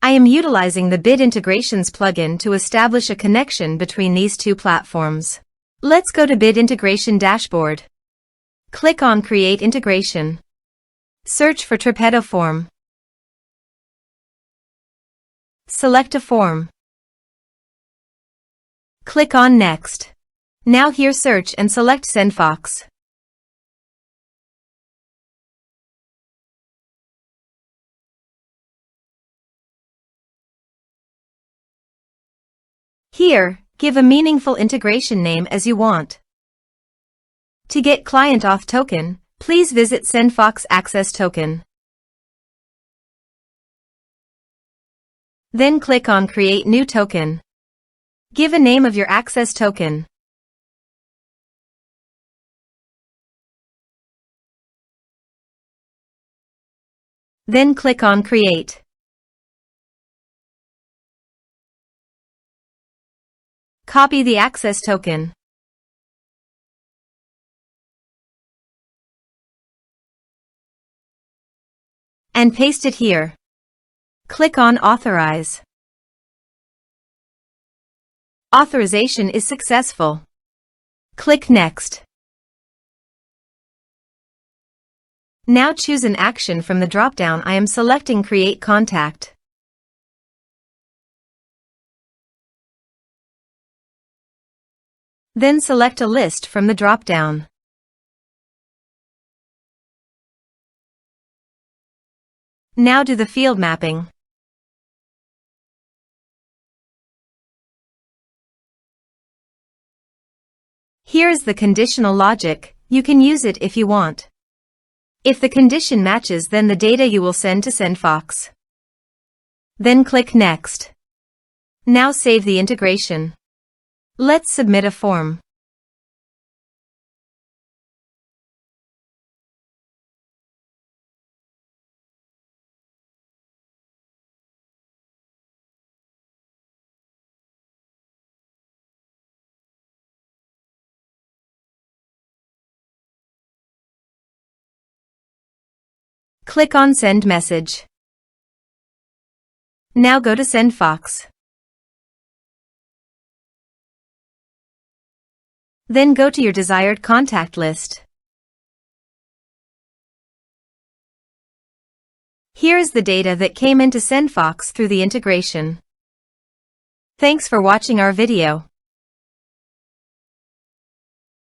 I am utilizing the Bid Integrations plugin to establish a connection between these two platforms. Let's go to Bid Integration Dashboard. Click on Create Integration. Search for Tripetto Form. Select a form. Click on Next. Now here search and select SendFox. Here, give a meaningful integration name as you want. To get Client Auth token, please visit SendFox Access Token. Then click on Create New Token. Give a name of your access token. Then click on Create. Copy the access token. And paste it here. Click on Authorize. Authorization is successful. Click Next. Now choose an action from the drop-down. I am selecting Create Contact. Then select a list from the drop-down. Now do the field mapping. Here is the conditional logic. You can use it if you want. If the condition matches, then the data you will send to SendFox. Then click Next. Now save the integration. Let's submit a form. Click on Send Message. Now go to SendFox. Then go to your desired contact list. Here is the data that came into SendFox through the integration. Thanks for watching our video.